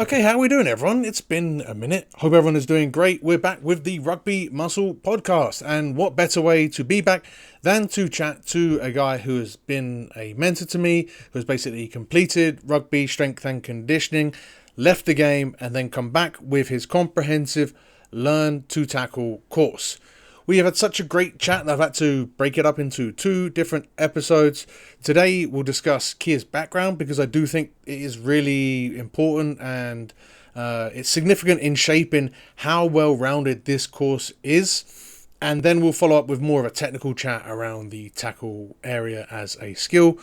Okay, how are we doing, everyone? It's been a minute. Hope everyone is doing great. We're back with the Rugby Muscle Podcast, and what better way to be back than to chat to a guy who has been a mentor to me, who has basically completed rugby strength and conditioning, left the game, and then come back with his comprehensive Learn to Tackle course. We have had such a great chat that I've had to break it up into two different episodes. Today we'll discuss Keir's background because I do think it is really important and it's significant in shaping how well-rounded this course is. And then we'll follow up with more of a technical chat around the tackle area as a skill.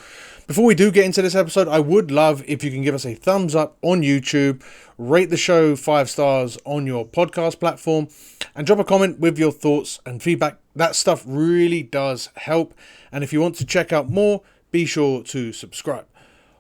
Before we do get into this episode, I would love if you can give us a thumbs up on YouTube, rate the show 5 stars on your podcast platform, and drop a comment with your thoughts and feedback. That stuff really does help. And if you want to check out more, be sure to subscribe.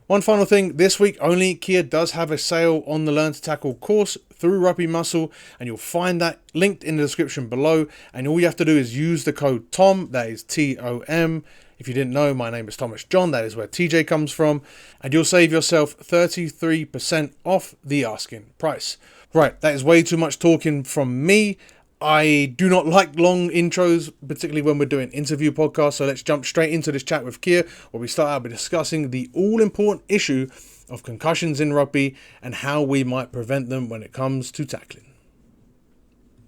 One final thing, this week only, Keir does have a sale on the Learn to Tackle course through Rugby Muscle, and you'll find that linked in the description below. And all you have to do is use the code TOM, that is TOM. If you didn't know, my name is Thomas John, that is where TJ comes from, and you'll save yourself 33% off the asking price. Right, that is way too much talking from me. I do not like long intros, particularly when we're doing interview podcasts, so let's jump straight into this chat with Keir, where we start out by discussing the all-important issue of concussions in rugby and how we might prevent them when it comes to tackling.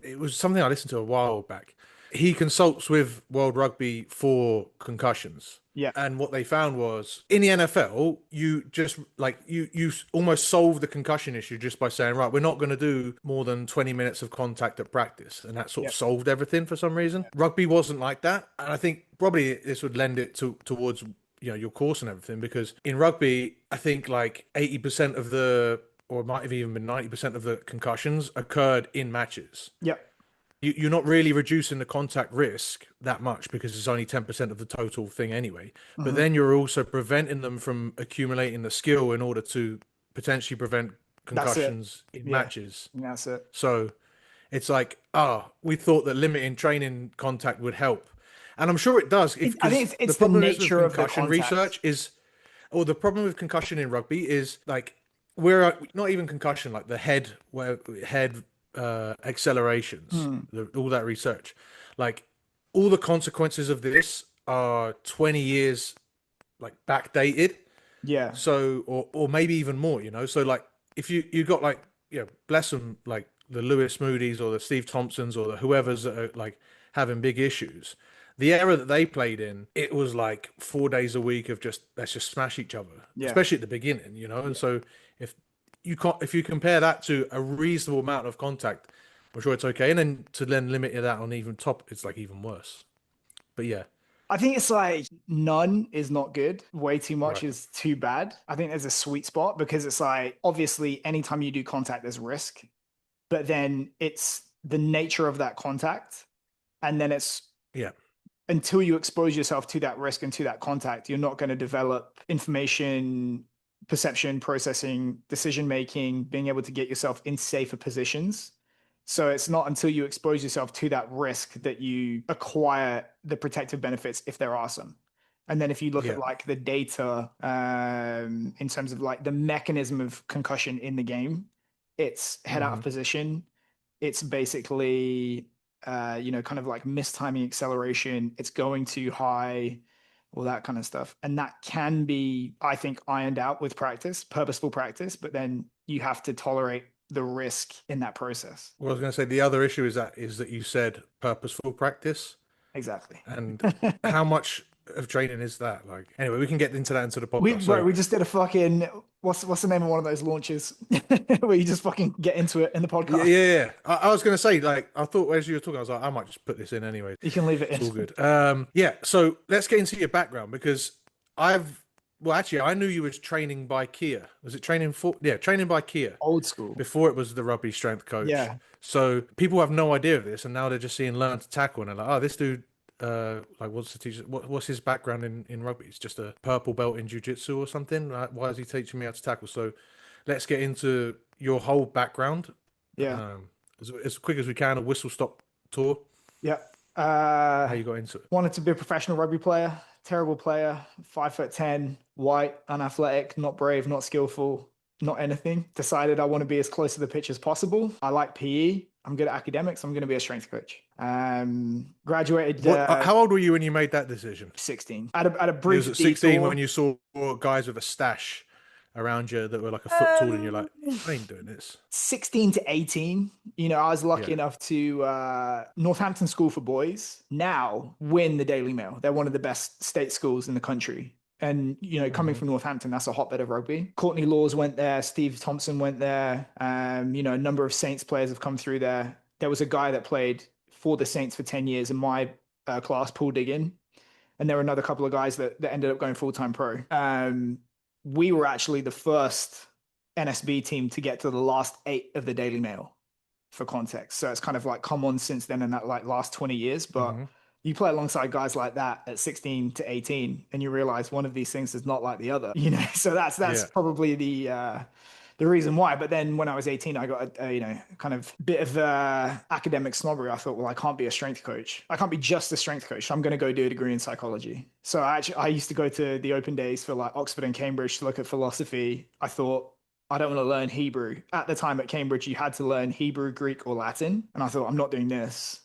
It was something I listened to a while back. He consults with World Rugby for concussions. Yeah. And what they found was in the NFL, you just you almost solve the concussion issue just by saying, right, we're not going to do more than 20 minutes of contact at practice. And that sort of solved everything for some reason. Rugby wasn't like that. And I think probably this would lend it towards, your course and everything, because in rugby, I think like 80% of or it might have even been 90% of the concussions occurred in matches. Yep. You're not really reducing the contact risk that much because it's only 10% of the total thing anyway. But then you're also preventing them from accumulating the skill in order to potentially prevent concussions in matches. That's it. So it's like, we thought that limiting training contact would help. And I'm sure it does. I think it's the nature of the contact. Research is, or the problem with concussion in rugby is like, we're not even concussion, like the head accelerations, all that research, like all the consequences of this are 20 years like backdated. Yeah. So or maybe even more, so like if you got like, bless them, like the Lewis Moody's or the Steve Thompsons or the whoever's that are like having big issues, the era that they played in, it was like 4 days a week of just let's just smash each other, especially at the beginning, and so if you compare that to a reasonable amount of contact, I'm sure it's okay. And then to limit it out on even top, it's like even worse. But yeah. I think it's like none is not good. Way too much is too bad. I think there's a sweet spot because it's like, obviously, anytime you do contact, there's risk. But then it's the nature of that contact. And then it's until you expose yourself to that risk and to that contact, you're not going to develop information, perception, processing, decision-making, being able to get yourself in safer positions. So it's not until you expose yourself to that risk that you acquire the protective benefits, if there are some. And then if you look at like the data in terms of like the mechanism of concussion in the game, it's head out of position. It's basically, kind of like mistiming acceleration. It's going too high, all that kind of stuff. And that can be, I think, ironed out with practice, purposeful practice, but then you have to tolerate the risk in that process. Well, I was going to say the other issue is that you said purposeful practice. Exactly. And how much of training is that? Like, anyway, we can get into that into the podcast. We just did a fucking, what's the name of one of those launches where you just fucking get into it in the podcast? Yeah. I was going to say, like, I thought as you were talking, I was like, I might just put this in anyway. You can leave it in. It's all good. So let's get into your background because I knew you was training by Keir. Was it training by Keir? Old school. Before it was the rugby strength coach. Yeah. So people have no idea of this, and now they're just seeing Learn to Tackle, and they're like, this dude, what's the teacher? What's his background in rugby? It's just a purple belt in jiu-jitsu or something. Why is he teaching me how to tackle? So let's get into your whole background. Yeah. As quick as we can, a whistle-stop tour. Yeah. How you got into it? Wanted to be a professional rugby player. Terrible player. 5'10", white, unathletic, not brave, not skillful. not anything. Decided I want to be as close to the pitch as possible. I like PE. I'm good at academics. I'm going to be a strength coach. Graduated What? How old were you when you made that decision? 16. At a It was brief at 16 when detour. you saw guys with a stash around you that were like a foot tall, and you're Um, like, I ain't doing this. 16 to 18. I was lucky Yeah. enough to Northampton School for Boys now win the Daily Mail. They're one of the best state schools in the country. And, coming Hmm. from Northampton, that's a hotbed of rugby. Courtney Laws went there. Steve Thompson went there. A number of Saints players have come through there. There was a guy that played for the Saints for 10 years in my class, Paul Diggin. And there were another couple of guys that ended up going full-time pro. We were actually the first NSB team to get to the last 8 of the Daily Mail, for context. So it's kind of like come on since then in that like last 20 years. But Hmm. you play alongside guys like that at 16 to 18 and you realize one of these things is not like the other, so that's Yeah. probably the reason why. But then when I was 18, I got a kind of bit of academic snobbery. I thought, well, I can't be a strength coach. I can't be just a strength coach. I'm going to go do a degree in psychology. So I used to go to the open days for like Oxford and Cambridge to look at philosophy. I thought, I don't want to learn Hebrew. At the time at Cambridge, you had to learn Hebrew, Greek, or Latin. And I thought, I'm not doing this.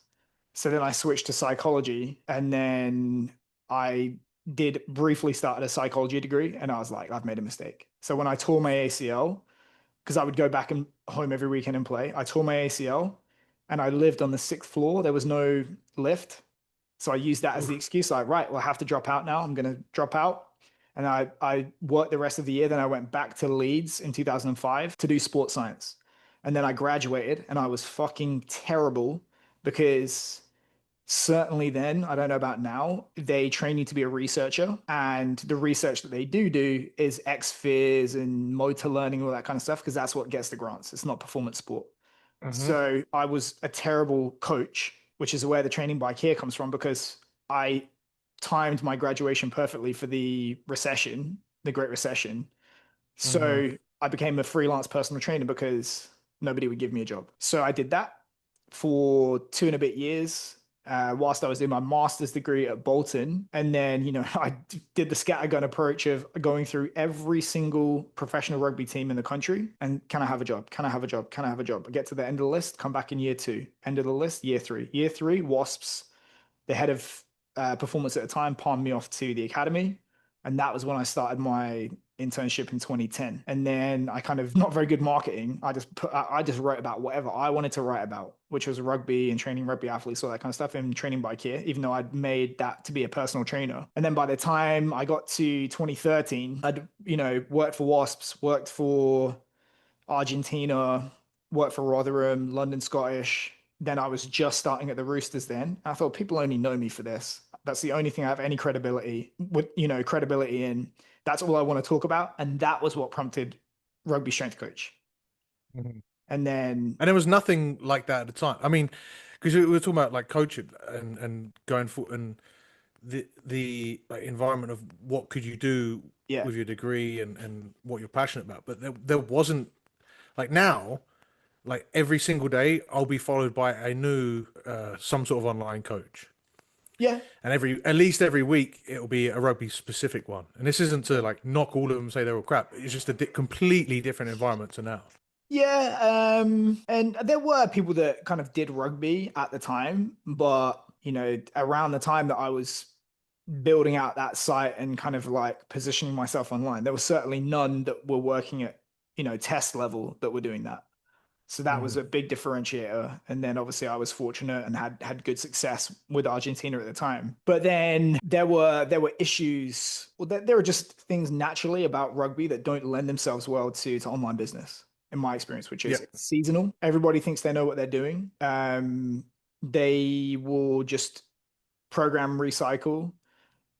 So then I switched to psychology, and then I did briefly start a psychology degree, and I was like, I've made a mistake. So when I tore my ACL, because I would go back and home every weekend and play, I tore my ACL and I lived on the 6th floor. There was no lift. So I used that as the Oof. excuse, like, right, well, I have to drop out now. I'm going to drop out. And I worked the rest of the year. Then I went back to Leeds in 2005 to do sports science. And then I graduated and I was fucking terrible because certainly then, I don't know about now, they train you to be a researcher. And the research that they do is X-Phys and motor learning, all that kind of stuff, because that's what gets the grants. It's not performance sport. Hmm. So I was a terrible coach, which is where the training by Keir comes from, because I timed my graduation perfectly for the recession, the Great Recession. Hmm. So I became a freelance personal trainer because nobody would give me a job. So I did that for 2 and a bit years. Whilst I was doing my master's degree at Bolton. And then, I did the scattergun approach of going through every single professional rugby team in the country. And can I have a job? Can I have a job? Can I have a job? I get to the end of the list, come back in year 2, end of the list, year 3. Year 3, Wasps, the head of performance at the time, palmed me off to the academy. And that was when I started my internship in 2010. And then I kind of, not very good marketing. I just wrote about whatever I wanted to write about, which was rugby and training rugby athletes, all that kind of stuff, and training by Keir, even though I'd made that to be a personal trainer. And then by the time I got to 2013, I'd, worked for Wasps, worked for Argentina, worked for Rotherham, London Scottish. Then I was just starting at the Roosters then. I thought people only know me for this. That's the only thing I have any credibility in. That's all I want to talk about. And that was what prompted rugby strength coach. Hmm. And then, And there was nothing like that at the time. I mean, because we were talking about like coaching and going for and the like, environment of what could you do yeah, with your degree and what you're passionate about. But there wasn't like now, like every single day, I'll be followed by a new some sort of online coach. yeah, And at least every week it'll be a rugby specific one. And this isn't to like knock all of them and say they're all crap. It's just a completely different environment to now. yeah. And there were people that kind of did rugby at the time, but, around the time that I was building out that site and kind of like positioning myself online, there was certainly none that were working at, test level that were doing that. So that was Hmm. a big differentiator. And then obviously I was fortunate and had good success with Argentina at the time. But then there were issues. Well, there are just things naturally about rugby that don't lend themselves well to online business, in my experience, which Yeah. is it's seasonal. Everybody thinks they know what they're doing. They will just program recycle,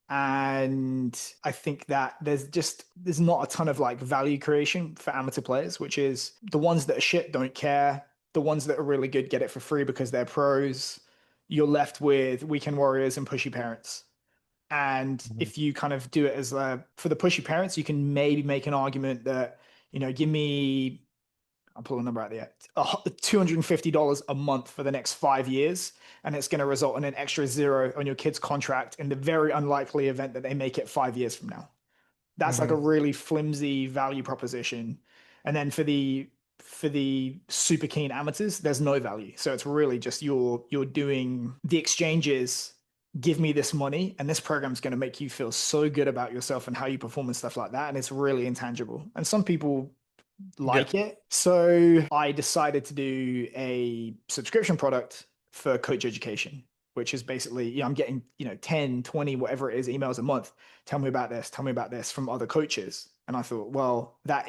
and I think that there's not a ton of like value creation for amateur players, which is the ones that are shit don't care. The ones that are really good get it for free because they're pros. You're left with weekend warriors and pushy parents. And Hmm. if you kind of do it as for the pushy parents, you can maybe make an argument that, give me, I'll pull a number out there, $250 a month for the next 5 years. And it's going to result in an extra zero on your kid's contract in the very unlikely event that they make it 5 years from now. That's like a Hmm. really flimsy value proposition. And then for the super keen amateurs, there's no value. So it's really just you're doing the exchanges. Give me this money, and this program is going to make you feel so good about yourself and how you perform and stuff like that. And it's really intangible. And some people Yeah. like it. So I decided to do a subscription product for coach education, which is basically, I'm getting, 10, 20, whatever it is, emails a month. Tell me about this, tell me about this from other coaches. And I thought, well, there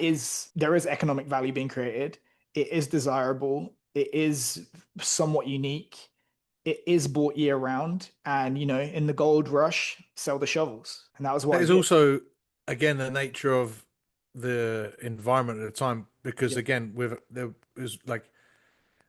is economic value being created. It is desirable. It is somewhat unique. It is bought year round. And, in the gold rush, sell the shovels. And that was what That I is did. also, again, the nature of the environment at the time, because Yeah. again, with there was like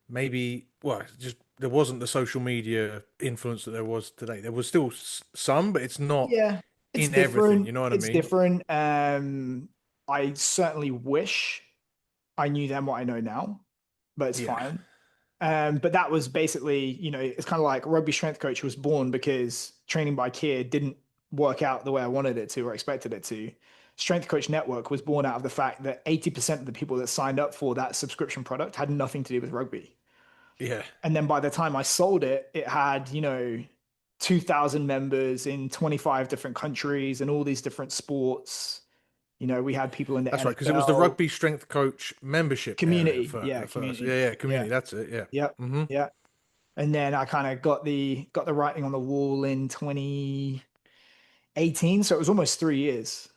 maybe, well, just there wasn't the social media influence that there was today. There was still some, but it's not Yeah, it's in everything. different. You know what I It's mean? different. I certainly wish I knew then what I know now, but it's Yeah. fine. But that was basically, it's kind of like rugby strength coach was born because training by Keir didn't work out the way I wanted it to or expected it to. Strength Coach Network was born out of the fact that 80% of the people that signed up for that subscription product had nothing to do with rugby. Yeah. And then by the time I sold it, it had, 2,000 members in 25 different countries and all these different sports. We had people in the That's right, because it was the NFL rugby strength coach membership area community. for Yeah, at first. Yeah, community. yeah, Yeah. community. That's it. Yeah. Yep. Hmm. Yeah. And then I kind of got the writing on the wall in 2018. So it was almost 3 years.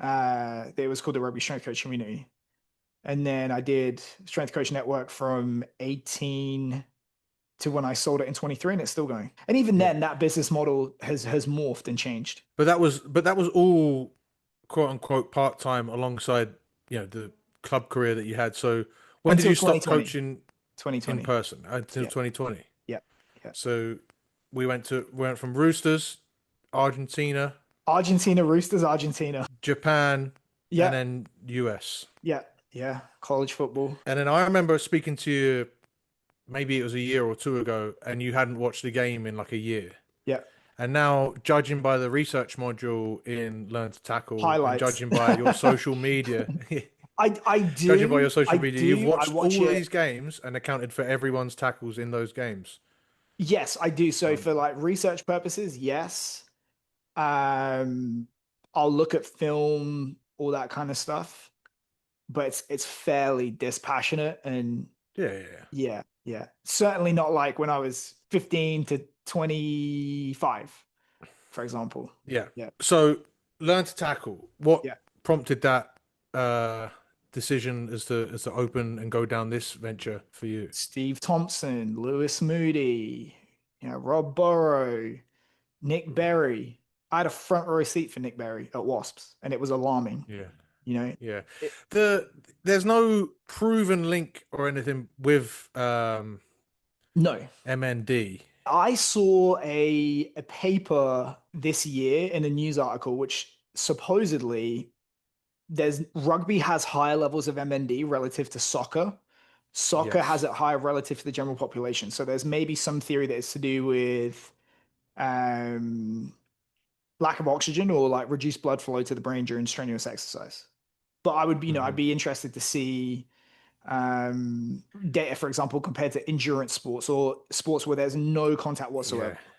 It was called the Rugby Strength Coach Community. And then I did Strength Coach Network from 18 to when I sold it in 23, and it's still going. And even Yeah. then, that business model has morphed and changed. But that was all quote unquote part time alongside the club career that you had. So when did Until you stop 2020. coaching in 2020. person? Until Yeah. 2020. Yeah. Yeah. So we went from Roosters, Argentina, Argentina Roosters, Argentina. Japan, and Yeah. then US. Yeah. Yeah. College football. And then I remember speaking to you, maybe it was a year or two ago, and you hadn't watched the game in like a year. Yeah. And now, judging by the research module in Learn to Tackle and Highlights. judging by your social media, I judging by do. your social I media, you've do. I watched watch all of it. these games and accounted for everyone's tackles in those games. Yes, I do. So Um, for like research purposes, yes. Um, I'll look at film, all that kind of stuff, but it's fairly dispassionate and yeah, yeah, yeah. yeah, yeah. Certainly not like when I was 15 to 25, for example. Yeah. Yeah, So, Learn to Tackle. What yeah. prompted that uh, decision as to open and go down this venture for you? Steve Thompson, Lewis Moody, Rob Burrow, Nick Berry. I had a front row seat for Nick Berry at Wasps, and it was alarming. Yeah. You know, Yeah. it, There's no proven link or anything with no. MND. I saw a paper this year in a news article which supposedly there's rugby has higher levels of MND relative to soccer. Soccer has Yes. it higher relative to the general population. So there's maybe some theory that it's to do with um, lack of oxygen or like reduced blood flow to the brain during strenuous exercise. But I would, I'd Hmm. be interested to see data, for example, compared to endurance sports or sports where there's no contact whatsoever. Yeah.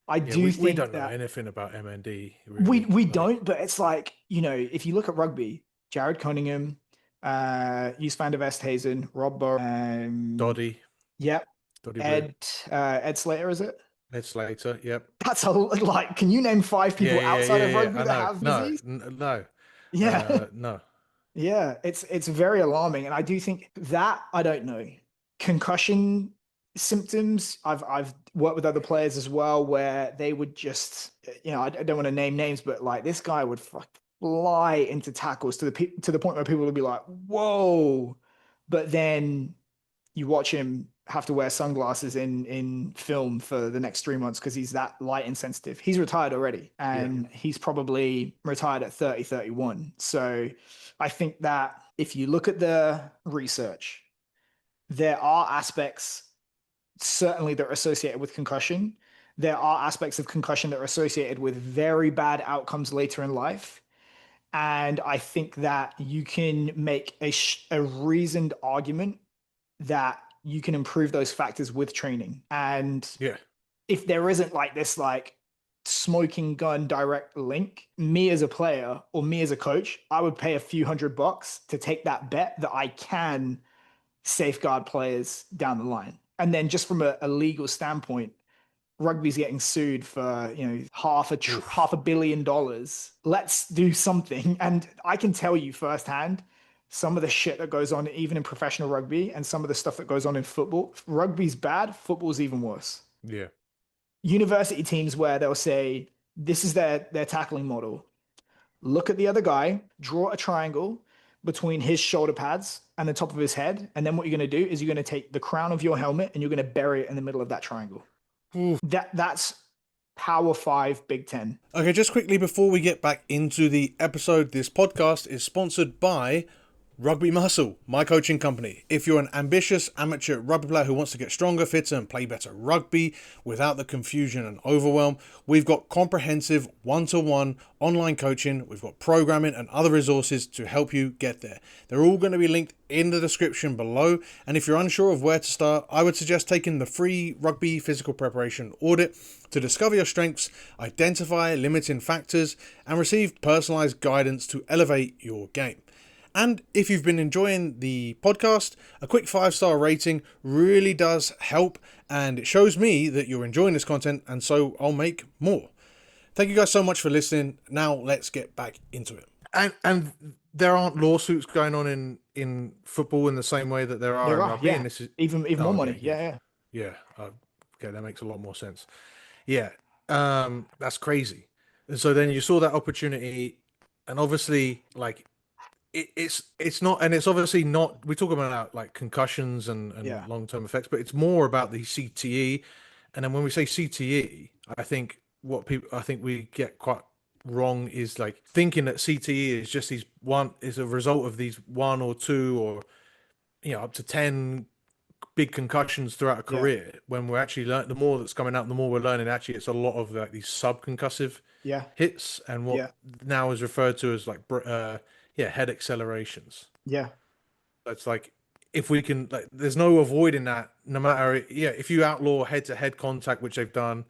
I Yeah, do we think don't know that anything about MND we really. we Like don't, but it's like, if you look at rugby, Jared Cunningham, Use van der Westhuizen, Rob Burrow, Doddy, yep, Doddy Blue, Ed Slater, is it? Ed Slater. Yep. That's a like, can you name five Yeah, people yeah, outside yeah, of yeah. rugby I that know. have No, disease? no, Yeah. no. Yeah, it's very alarming, and I do think that I don't know concussion symptoms. I've worked with other players as well where they would just I don't want to name names, but like this guy would fly into tackles to the point where people would be like, "Whoa!" But then you watch him have to wear sunglasses in film for the next 3 months because he's that light insensitive. He's retired already, Yeah, and he's probably retired at 30, 31. So I think that if you look at the research, there are aspects certainly that are associated with concussion. There are aspects of concussion that are associated with very bad outcomes later in life. And I think that you can make a reasoned argument that you can improve those factors with training. And Yeah. if there isn't like this like smoking gun direct link, me as a player or me as a coach, I would pay a few $100 to take that bet that I can safeguard players down the line. And then just from a legal standpoint, rugby's getting sued for half a billion dollars. Let's do something. And I can tell you firsthand some of the shit that goes on even in professional rugby and some of the stuff that goes on in football. Rugby's bad, football's even worse. Yeah. University teams where they'll say this is their tackling model. Look at the other guy, draw a triangle between his shoulder pads and the top of his head, and then what you're going to do is you're going to take the crown of your helmet and you're going to bury it in the middle of that triangle. That's Power 5 Big Ten. Okay, just quickly before we get back into the episode, this podcast is sponsored by Rugby Muscle, my coaching company. If you're an ambitious amateur rugby player who wants to get stronger, fitter, and play better rugby without the confusion and overwhelm, we've got comprehensive one-to-one online coaching. We've got programming and other resources to help you get there. They're all going to be linked in the description below. And if you're unsure of where to start, I would suggest taking the free Rugby Physical Preparation Audit to discover your strengths, identify limiting factors, and receive personalized guidance to elevate your game. And if you've been enjoying the podcast, a quick 5-star rating really does help, and it shows me that you're enjoying this content, and so I'll make more. Thank you guys so much for listening. Now let's get back into it. And there aren't lawsuits going on in football in the same way that there are in rugby. Yeah. And this is even more money. Yeah. Okay, that makes a lot more sense. Yeah, that's crazy. And so then you saw that opportunity, and obviously, like, it's not, and it's obviously not. We talk about like concussions and long-term effects, but it's more about the CTE. And then when we say CTE, I think we get quite wrong is like thinking that CTE is just is a result of these 1 or 2 or up to 10 big concussions throughout a career. When we're actually the more that's coming out, the more we're learning actually it's a lot of like these subconcussive hits and what now is referred to as like head accelerations. It's like if we can, like, there's no avoiding that, no matter if you outlaw head-to-head contact, which they've done,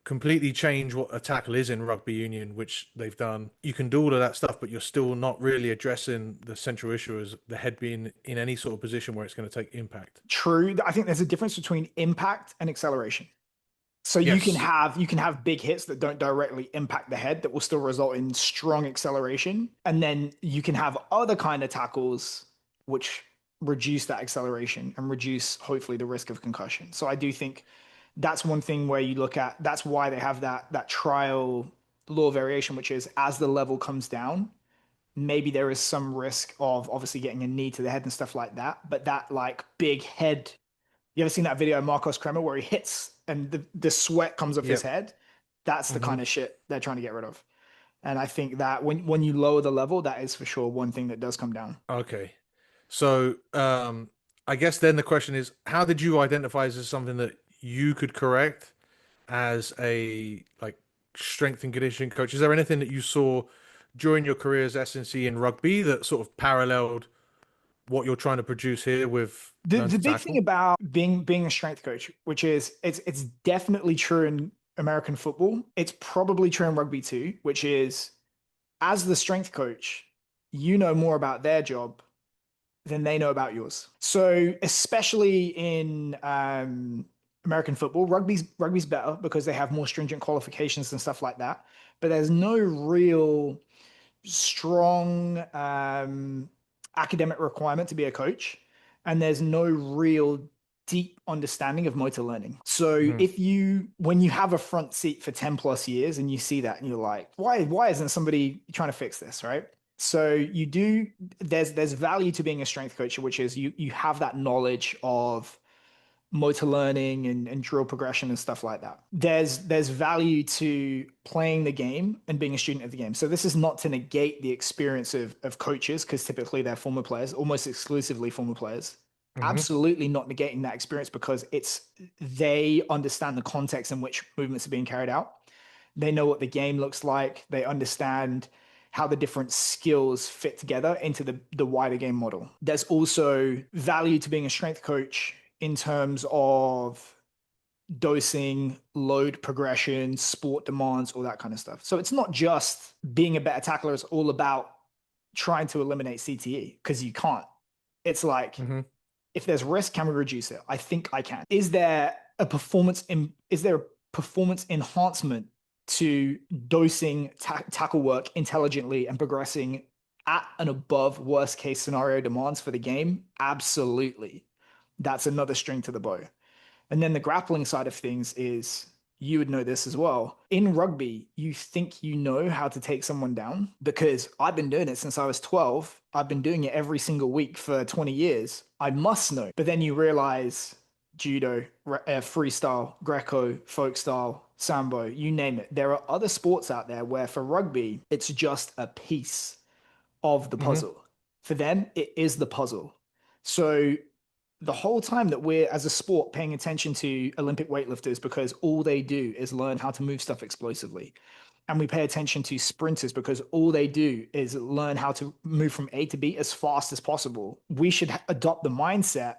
completely change what a tackle is in rugby union, which they've done. You can do all of that stuff, but you're still not really addressing the central issue as the head being in any sort of position where it's going to take impact. True. I think there's a difference between impact and acceleration. So you can have big hits that don't directly impact the head that will still result in strong acceleration. And then you can have other kind of tackles which reduce that acceleration and reduce hopefully the risk of concussion. So I do think that's one thing where you look at, that's why they have that trial law variation, which is as the level comes down, maybe there is some risk of obviously getting a knee to the head and stuff like that. But that like big head, you ever seen that video of Marcos Kremer where he hits and the sweat comes off his head? That's the kind of shit they're trying to get rid of. And I think that when you lower the level, that is for sure one thing that does come down. Okay. So I guess then the question is, how did you identify this as something that you could correct as a like strength and conditioning coach? Is there anything that you saw during your career as S&C in rugby that sort of paralleled what you're trying to produce here with the big thing about being a strength coach, which is it's definitely true in American football. It's probably true in rugby too, which is as the strength coach, you know more about their job than they know about yours. So especially in American football, rugby's better because they have more stringent qualifications and stuff like that. But there's no real strong academic requirement to be a coach, and there's no real deep understanding of motor learning. So when you have a front seat for 10 plus years and you see that and you're like, why isn't somebody trying to fix this, right? So there's value to being a strength coach, which is you have that knowledge of motor learning and drill progression and stuff like that. There's value to playing the game and being a student of the game. So this is not to negate the experience of coaches, because typically they're former players, almost exclusively former players. Absolutely not negating that experience, because they understand the context in which movements are being carried out. They know what the game looks like. They understand how the different skills fit together into the wider game model. There's also value to being a strength coach in terms of dosing, load progression, sport demands, all that kind of stuff. So it's not just being a better tackler, it's all about trying to eliminate CTE, because you can't. It's like, if there's risk, can we reduce it? I think I can. Is there a performance enhancement to dosing tackle work intelligently and progressing at and above worst case scenario demands for the game? Absolutely. That's another string to the bow. And then the grappling side of things is, you would know this as well. In rugby, you think you know how to take someone down, because I've been doing it since I was 12. I've been doing it every single week for 20 years. I must know. But then you realize judo, freestyle, Greco, folk style, sambo, you name it. There are other sports out there where for rugby, it's just a piece of the puzzle. For them, it is the puzzle. So the whole time that we're, as a sport, paying attention to Olympic weightlifters because all they do is learn how to move stuff explosively, and we pay attention to sprinters because all they do is learn how to move from A to B as fast as possible, we should adopt the mindset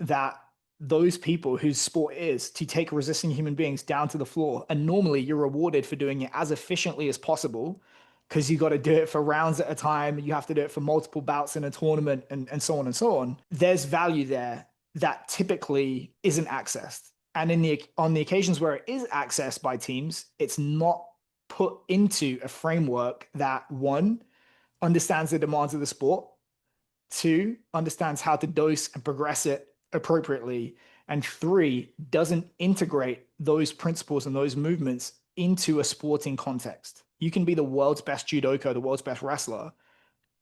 that those people whose sport is to take resisting human beings down to the floor, and normally you're rewarded for doing it as efficiently as possible, because you got to do it for rounds at a time. You have to do it for multiple bouts in a tournament, and so on and so on. There's value there that typically isn't accessed. And on the occasions where it is accessed by teams, it's not put into a framework that, one, understands the demands of the sport, two, understands how to dose and progress it appropriately, and three, doesn't integrate those principles and those movements into a sporting context. You can be the world's best judoka, the world's best wrestler.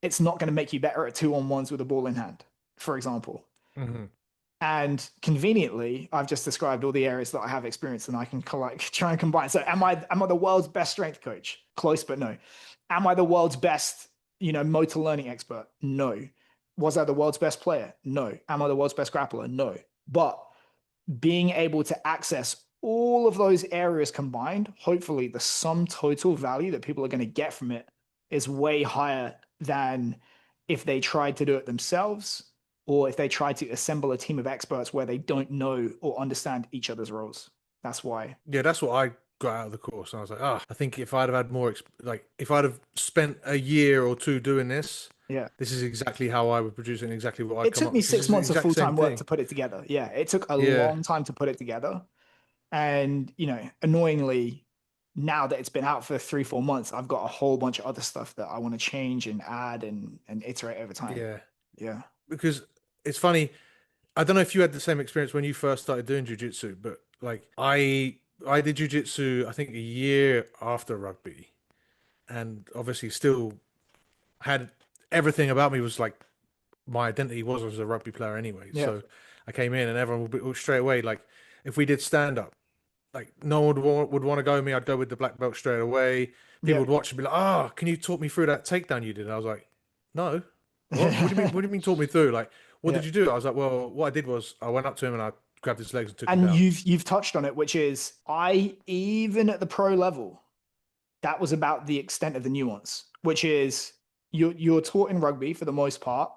It's not going to make you better at 2-on-1s with a ball in hand, for example. And conveniently, I've just described all the areas that I have experience and I can try and combine. So am I the world's best strength coach? Close, but no. Am I the world's best, motor learning expert? No. Was I the world's best player? No. Am I the world's best grappler? No. But being able to access all of those areas combined, hopefully the sum total value that people are going to get from it is way higher than if they tried to do it themselves, or if they tried to assemble a team of experts where they don't know or understand each other's roles. That's why. Yeah, that's what I got out of the course. And I was like, I think if I'd have had more, if I'd have spent a year or two doing this, this is exactly how I would produce it and exactly what I'd come up with. It took me 6 months of full-time work to put it together. Yeah, it took a long time to put it together. And, annoyingly, now that it's been out for 3-4 months, I've got a whole bunch of other stuff that I want to change and add and iterate over time. Yeah. Because it's funny, I don't know if you had the same experience when you first started doing jiu-jitsu, but I did jiu-jitsu, I think, a year after rugby, and obviously still had everything about me was my identity was as a rugby player anyway. So I came in and everyone would straight away, if we did stand up, no one would want to go with me. I'd go with the black belt straight away. People would watch and be like, can you talk me through that takedown you did? And I was like, no. What do you mean? What do you mean talk me through? What did you do? I was like, well, what I did was I went up to him and I grabbed his legs and took him down. And you've touched on it, which is, even at the pro level, that was about the extent of the nuance, which is you're taught in rugby for the most part,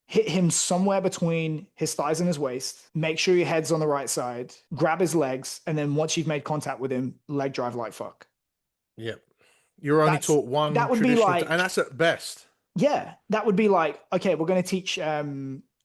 hit him somewhere between his thighs and his waist, make sure your head's on the right side, grab his legs, and then once you've made contact with him, leg drive like fuck. Yep. You're only taught one. That would be and that's at best. Yeah, that would be okay, we're going to teach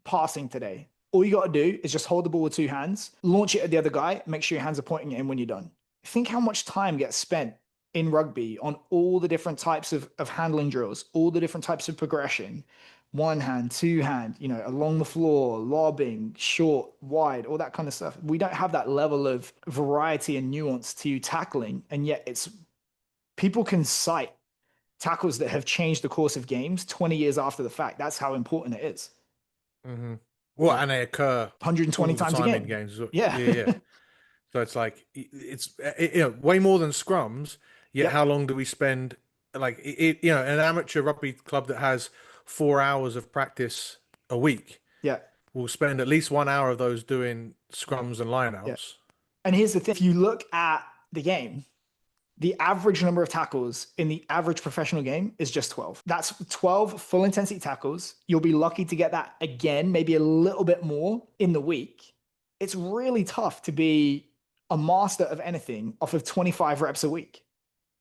passing today. All you got to do is just hold the ball with two hands, launch it at the other guy, make sure your hands are pointing at him when you're done. Think how much time gets spent in rugby on all the different types of handling drills, all the different types of progression, one hand, two hand, along the floor, lobbing, short, wide, all that kind of stuff. We don't have that level of variety and nuance to tackling. And yet people can cite tackles that have changed the course of games 20 years after the fact. That's how important it is. Well, and they occur 120 times a game. In games. Yeah. So it's way more than scrums. Yet how long do we spend? An amateur rugby club that has 4 hours of practice a week. Yeah, we'll spend at least 1 hour of those doing scrums and lineouts. And here's the thing: if you look at the game, The average number of tackles in the average professional game is just 12. That's 12 full intensity tackles. You'll be lucky to get that again, maybe a little bit more in the week. It's really tough to be a master of anything off of 25 reps a week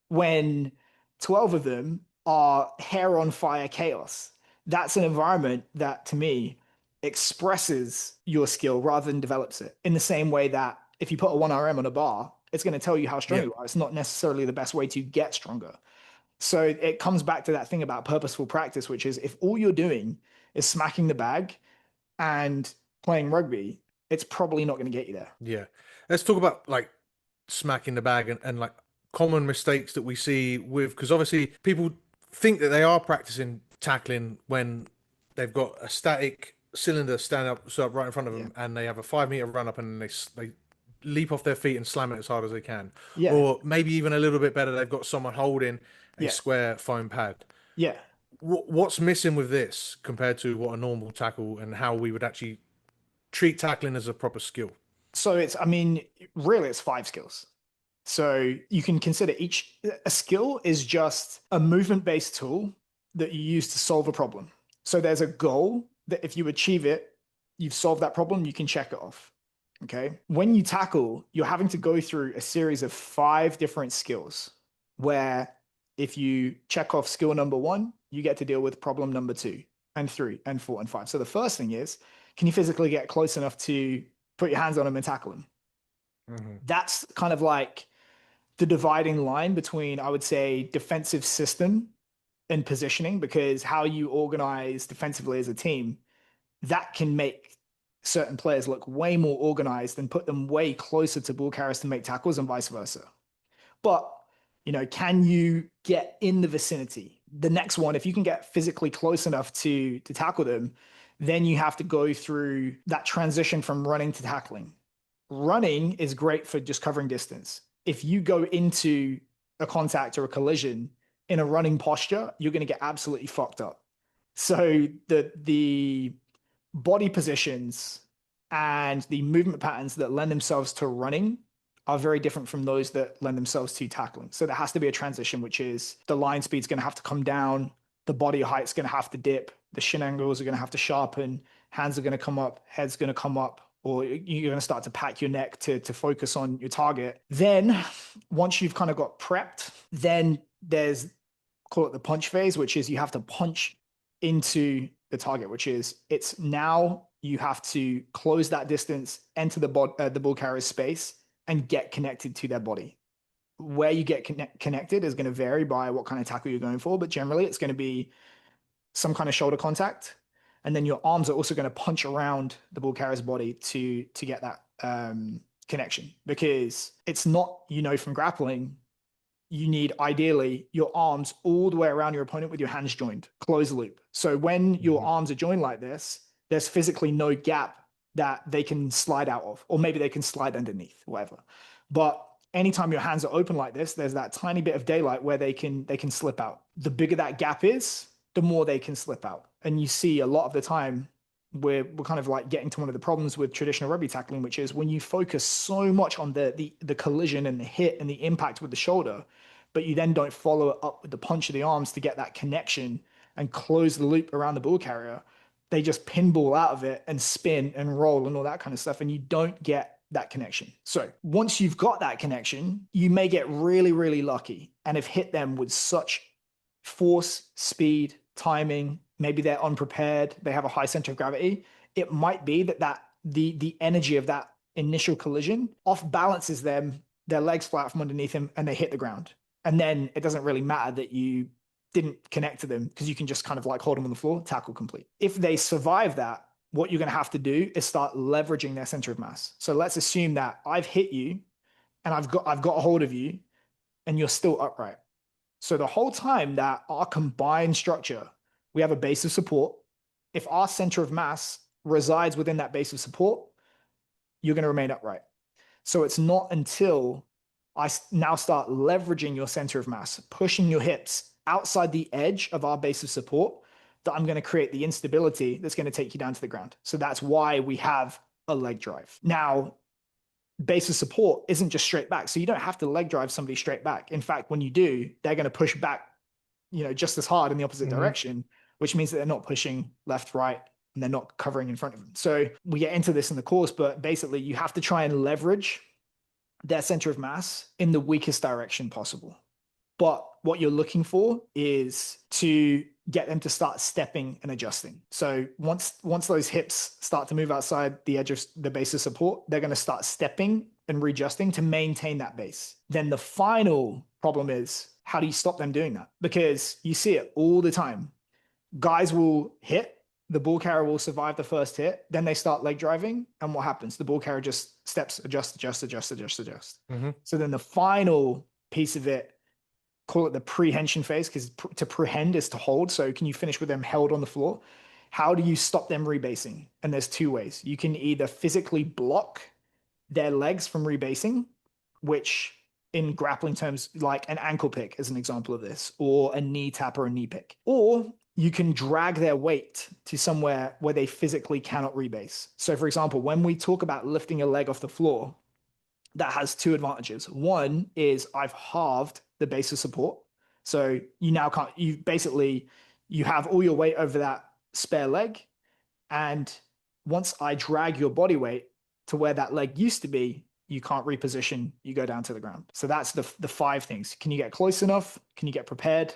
when 12 of them are hair on fire chaos. That's an environment that, to me, expresses your skill rather than develops it. In the same way that if you put a 1RM on a bar, it's going to tell you how strong you are. It's not necessarily the best way to get stronger. So it comes back to that thing about purposeful practice, which is if all you're doing is smacking the bag and playing rugby, it's probably not going to get you there. Yeah. Let's talk about like smacking the bag and like common mistakes that we see with, because obviously people think that they are practicing tackling when they've got a static cylinder stand up right in front of them, and they have a 5 meter run up, and they leap off their feet and slam it as hard as they can. Yeah. Or maybe even a little bit better, they've got someone holding a square foam pad. Yeah. What's missing with this compared to what a normal tackle and how we would actually treat tackling as a proper skill? So really it's 5 skills. So you can consider a skill is just a movement-based tool that you use to solve a problem. So there's a goal that if you achieve it, you've solved that problem, you can check it off. Okay. When you tackle, you're having to go through a series of 5 different skills where if you check off skill number 1, you get to deal with problem number 2 and 3 and 4 and 5. So the first thing is, can you physically get close enough to put your hands on them and tackle them? Mm-hmm. That's kind of like the dividing line between, I would say, defensive system and positioning, because how you organize defensively as a team, that can make certain players look way more organized and put them way closer to ball carriers to make tackles and vice versa. But, can you get in the vicinity? The next one, if you can get physically close enough to tackle them, then you have to go through that transition from running to tackling. Running is great for just covering distance. If you go into a contact or a collision in a running posture, you're going to get absolutely fucked up. So the body positions and the movement patterns that lend themselves to running are very different from those that lend themselves to tackling. So there has to be a transition, which is the line speed's going to have to come down, the body height's going to have to dip, the shin angles are going to have to sharpen, hands are going to come up, head's going to come up, or you're going to start to pack your neck to focus on your target. Then once you've kind of got prepped, then there's, call it the punch phase, which is you have to punch into the target, which is it's now you have to close that distance, enter the ball carrier's space and get connected to their body. Where you get connected is going to vary by what kind of tackle you're going for, but generally it's going to be some kind of shoulder contact. And then your arms are also going to punch around the ball carrier's body to get that connection, because it's not, from grappling, you need ideally your arms all the way around your opponent with your hands joined, closed loop. So when your arms are joined like this, there's physically no gap that they can slide out of, or maybe they can slide underneath, whatever. But anytime your hands are open like this, there's that tiny bit of daylight where they can slip out. The bigger that gap is, the more they can slip out. And you see a lot of the time we're kind of like getting to one of the problems with traditional rugby tackling, which is when you focus so much on the collision and the hit and the impact with the shoulder, but you then don't follow it up with the punch of the arms to get that connection and close the loop around the ball carrier, they just pinball out of it and spin and roll and all that kind of stuff. And you don't get that connection. So once you've got that connection, you may get really, really lucky and have hit them with such force, speed, timing. Maybe they're unprepared. They have a high center of gravity. It might be that the energy of that initial collision off balances them, their legs flat from underneath them, and they hit the ground. And then it doesn't really matter that you didn't connect to them, because you can just kind of like hold them on the floor, tackle complete. If they survive that, what you're going to have to do is start leveraging their center of mass. So let's assume that I've hit you and I've got a hold of you and you're still upright. So the whole time that our combined structure, we have a base of support. If our center of mass resides within that base of support, you're going to remain upright. So it's not until I now start leveraging your center of mass, pushing your hips outside the edge of our base of support, that I'm going to create the instability that's going to take you down to the ground. So that's why we have a leg drive. Now, base of support isn't just straight back. So you don't have to leg drive somebody straight back. In fact, when you do, they're going to push back, just as hard in the opposite direction, which means that they're not pushing left, right, and they're not covering in front of them. So we get into this in the course, but basically you have to try and leverage their center of mass in the weakest direction possible. But what you're looking for is to get them to start stepping and adjusting. So once those hips start to move outside the edge of the base of support, they're going to start stepping and readjusting to maintain that base. Then the final problem is, how do you stop them doing that? Because you see it all the time. Guys will hit, the ball carrier will survive the first hit, then they start leg driving, and what happens? The ball carrier just steps, adjust. So then the final piece of it, call it the prehension phase, because to prehend is to hold. So can you finish with them held on the floor? How do you stop them rebasing? And there's two ways. You can either physically block their legs from rebasing, which in grappling terms, like an ankle pick is an example of this, or a knee tap or a knee pick. Or you can drag their weight to somewhere where they physically cannot rebase. So for example, when we talk about lifting a leg off the floor, that has two advantages. One is I've halved the base of support. So you now can't, you have all your weight over that spare leg. And once I drag your body weight to where that leg used to be, you can't reposition, you go down to the ground. So that's the 5 things. Can you get close enough? Can you get prepared?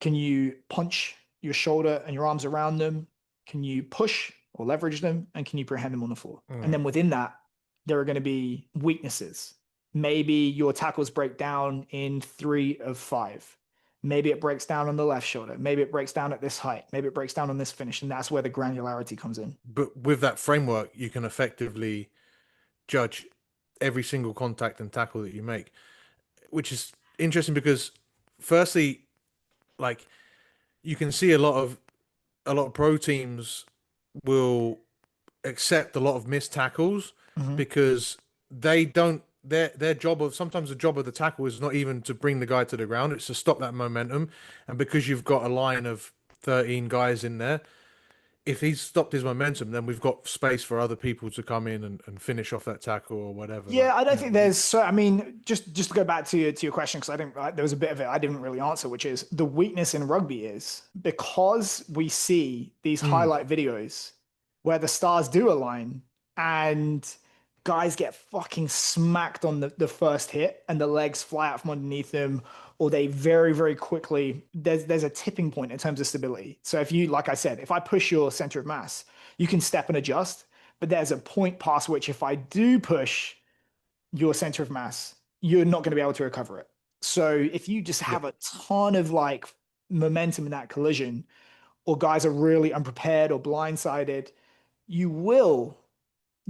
Can you punch your shoulder and your arms around them? Can you push or leverage them? And can you prehend them on the floor? And then within that, there are going to be weaknesses. Maybe your tackles break down in 3 of 5. Maybe it breaks down on the left shoulder. Maybe it breaks down at this height. Maybe it breaks down on this finish. And that's where the granularity comes in. But with that framework, you can effectively judge every single contact and tackle that you make, which is interesting because firstly, like, you can see a lot of pro teams will accept a lot of missed tackles because they don't, their job of, sometimes the job of the tackle is not even to bring the guy to the ground, it's to stop that momentum. And because you've got a line of 13 guys in there, if he's stopped his momentum, then we've got space for other people to come in and finish off that tackle or whatever. Yeah, I don't think there's, so I mean, just to go back to your question, because there was a bit of it I didn't really answer, which is the weakness in rugby is because we see these highlight videos where the stars do align and guys get fucking smacked on the first hit and the legs fly out from underneath them, or they very, very quickly, there's a tipping point in terms of stability. So if you, like I said, if I push your center of mass, you can step and adjust, but there's a point past which if I do push your center of mass, you're not going to be able to recover it. So if you just have a ton of like momentum in that collision, or guys are really unprepared or blindsided, you will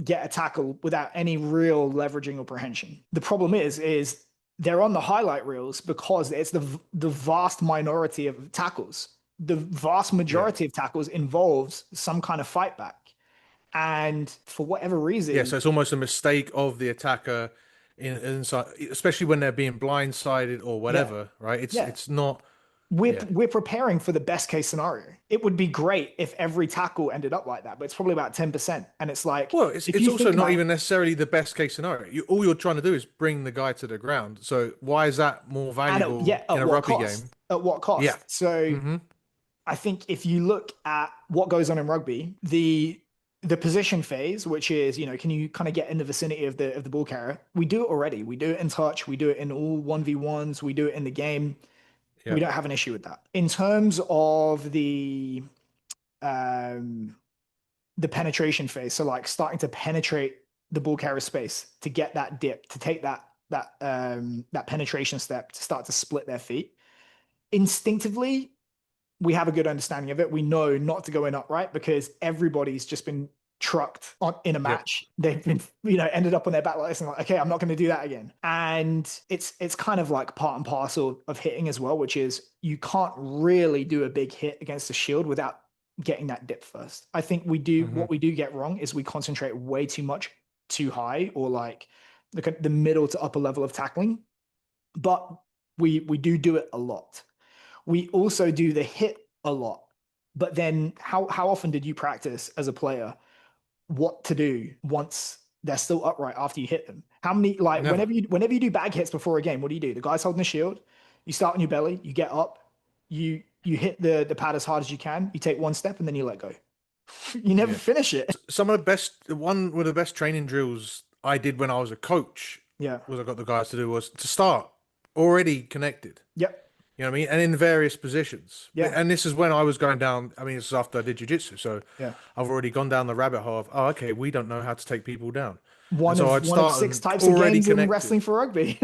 get a tackle without any real leveraging or prehension. The problem is they're on the highlight reels because it's the vast minority of tackles. The vast majority of tackles involves some kind of fight back. And for whatever reason... so it's almost a mistake of the attacker inside, especially when they're being blindsided or whatever, right? It's not... We're preparing for the best case scenario. It would be great if every tackle ended up like that, but it's probably about 10%. And it's like, well, it's also not even necessarily the best case scenario. All you're trying to do is bring the guy to the ground. So why is that more valuable in a rugby game? At what cost? Yeah. So I think if you look at what goes on in rugby, the position phase, which is, can you kind of get in the vicinity of the ball carrier? We do it already. We do it in touch. We do it in all 1v1s. We do it in the game. We don't have an issue with that. In terms of the penetration phase, so like starting to penetrate the ball carrier space to get that dip, to take that penetration step to start to split their feet. Instinctively, we have a good understanding of it. We know not to go in upright because everybody's just been trucked in a match. They've been, ended up on their back like this and like, okay, I'm not going to do that again. And it's kind of like part and parcel of hitting as well, which is you can't really do a big hit against the shield without getting that dip first. I think what we do get wrong is we concentrate way too much too high, or like look at the middle to upper level of tackling. But we do it a lot. We also do the hit a lot. But then how often did you practice as a player what to do once they're still upright after you hit them. How many, like, Never. whenever you do bag hits before a game, what do? The guy's holding the shield. You start on your belly, you get up, you hit the pad as hard as you can, you take one step, and then you let go. You never Yeah. finish it. Some of the best, one of the best training drills I did when I was a coach, Yeah. was I got the guys to do, was to start already connected. Yep. You know what I mean? And in various positions. Yeah. And this is when I was going down, I mean, this is after I did jiu-jitsu. So Yeah. I've already gone down the rabbit hole of, oh, okay, we don't know how to take people down. And One so of I'd one of start 6 them types of already games in connected. wrestling for rugby.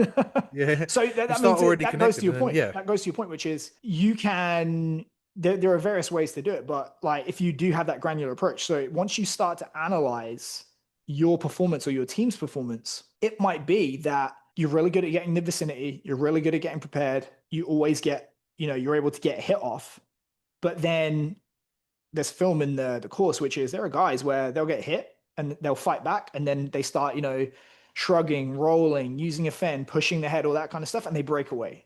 Yeah. So You that start means already that goes connected to your and then, point. yeah. That goes to your point, which is you can. There are various ways to do it, but like if you do have that granular approach, so once you start to analyze your performance or your team's performance, it might be that you're really good at getting the vicinity, you're really good at getting prepared, you always get, you're able to get a hit off, but then there's film in the course, which is there are guys where they'll get hit and they'll fight back, and then they start, shrugging, rolling, using a fin, pushing the head, all that kind of stuff, and they break away.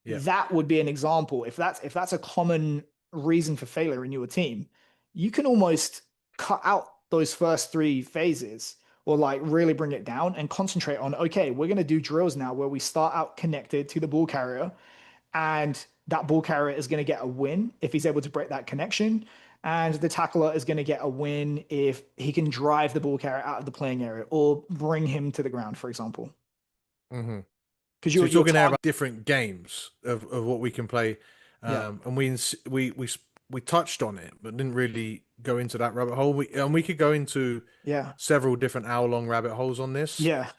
Yeah. That would be an example. If that's a common reason for failure in your team, you can almost cut out those first 3 phases, or like really bring it down and concentrate on, okay, we're going to do drills now where we start out connected to the ball carrier, and that ball carrier is going to get a win if he's able to break that connection. And the tackler is going to get a win if he can drive the ball carrier out of the playing area or bring him to the ground, for example. Mm-hmm. Because So you're talking there about different games of what we can play, Yeah. and we touched on it, but didn't really go into that rabbit hole. We could go into Yeah. several different hour-long rabbit holes on this. Yeah.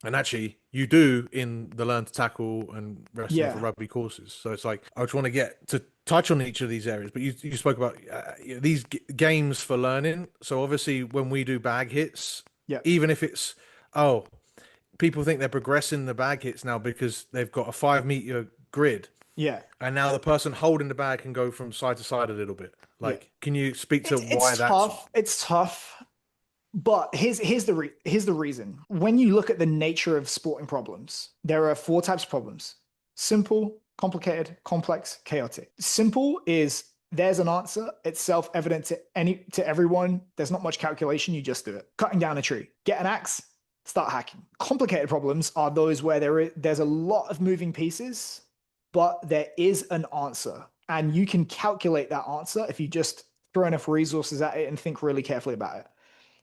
And actually, you do in the Learn to Tackle and Wrestling Yeah. for Rugby courses. So it's like I just want to get to touch on each of these areas. But you spoke about these games for learning. So obviously, when we do bag hits, Yeah. even if it's people think they're progressing the bag hits now because they've got a 5 meter grid. Yeah. And now the person holding the bag can go from side to side a little bit. Like, can you speak to why that's tough? It's tough. But here's the reason. When you look at the nature of sporting problems, there are 4 types of problems: simple, complicated, complex, chaotic. Simple is there's an answer. It's self-evident to everyone. There's not much calculation. You just do it. Cutting down a tree. Get an axe. Start hacking. Complicated problems are those where there's a lot of moving pieces, but there is an answer. And you can calculate that answer if you just throw enough resources at it and think really carefully about it.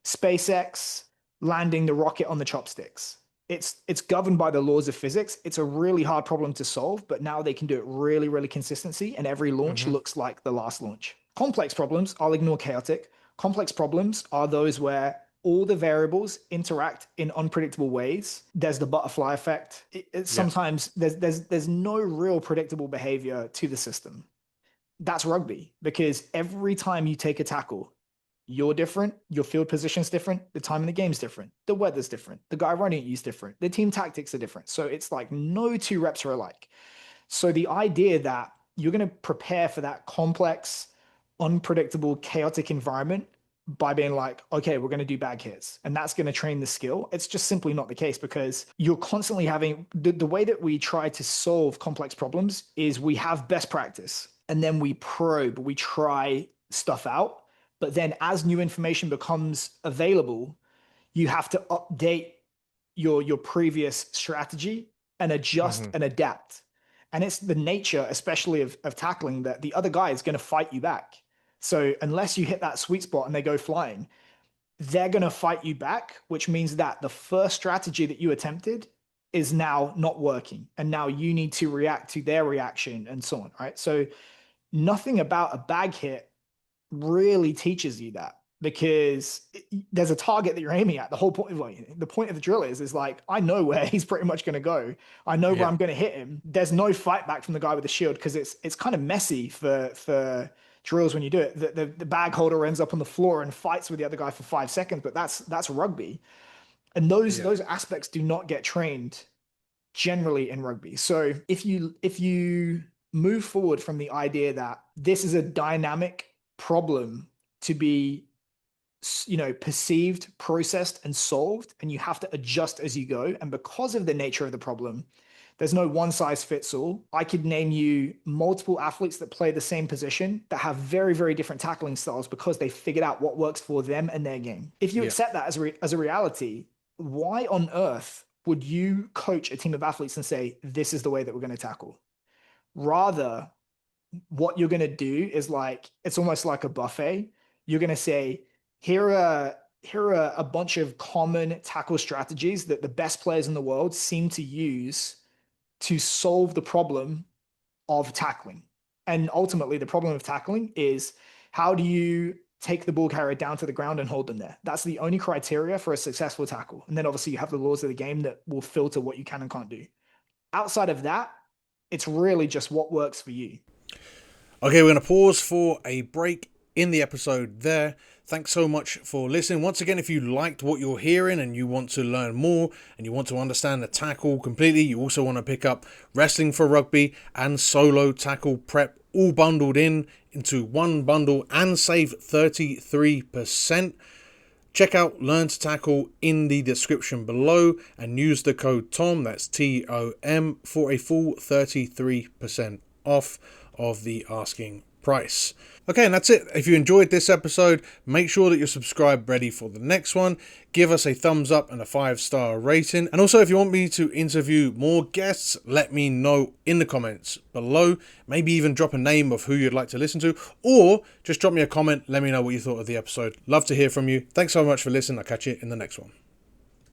SpaceX landing the rocket on the chopsticks. It's governed by the laws of physics. It's a really hard problem to solve, but now they can do it really, really consistently, and every launch looks like the last launch. Complex problems, I'll ignore chaotic. Complex problems are those where all the variables interact in unpredictable ways. There's the butterfly effect. Sometimes there's no real predictable behavior to the system. That's rugby, because every time you take a tackle, you're different, your field position's different, the time in the game's different, the weather's different, the guy running at you's different, the team tactics are different. So it's like no 2 reps are alike. So the idea that you're going to prepare for that complex, unpredictable, chaotic environment by being like, okay, we're going to do bag hits, and that's going to train the skill, it's just simply not the case, because you're constantly having the way that we try to solve complex problems is we have best practice, and then we probe, we try stuff out. But then as new information becomes available, you have to update your previous strategy and adjust and adapt. And it's the nature, especially of tackling, that the other guy is going to fight you back. So unless you hit that sweet spot and they go flying, they're going to fight you back, which means that the first strategy that you attempted is now not working. And now you need to react to their reaction and so on, right? So nothing about a bag hit really teaches you that, because there's a target that you're aiming at. The whole point, the point of the drill is like, I know where he's pretty much going to go. I know where I'm going to hit him. There's no fight back from the guy with the shield, because it's kind of messy for drills when you do it. The bag holder ends up on the floor and fights with the other guy for 5 seconds, but that's rugby. And those aspects do not get trained generally in rugby. So if you move forward from the idea that this is a dynamic problem to be perceived, processed, and solved, and you have to adjust as you go, and because of the nature of the problem, There's no one size fits all. I could name you multiple athletes that play the same position that have very, very different tackling styles because they figured out what works for them and their game. If you accept that as a reality, why on earth would you coach a team of athletes and say, this is the way that we're going to tackle? Rather, what you're going to do is like, it's almost like a buffet. You're going to say, here are a bunch of common tackle strategies that the best players in the world seem to use to solve the problem of tackling. And ultimately, the problem of tackling is, how do you take the ball carrier down to the ground and hold them there? That's the only criteria for a successful tackle. And then obviously you have the laws of the game that will filter what you can and can't do. Outside of that, it's really just what works for you. Okay, we're going to pause for a break in the episode there. Thanks so much for listening. Once again, if you liked what you're hearing and you want to learn more and you want to understand the tackle completely, you also want to pick up Wrestling for Rugby and Solo Tackle Prep all bundled into one bundle and save 33%. Check out Learn to Tackle in the description below and use the code TOM, that's TOM, for a full 33% off of the asking price. Okay, and that's it. If you enjoyed this episode, make sure that you're subscribed ready for the next one. Give us a thumbs up and a 5-star rating. And also, if you want me to interview more guests, let me know in the comments below. Maybe even drop a name of who you'd like to listen to, or just drop me a comment. Let me know what you thought of the episode. Love to hear from you. Thanks so much for listening. I'll catch you in the next one.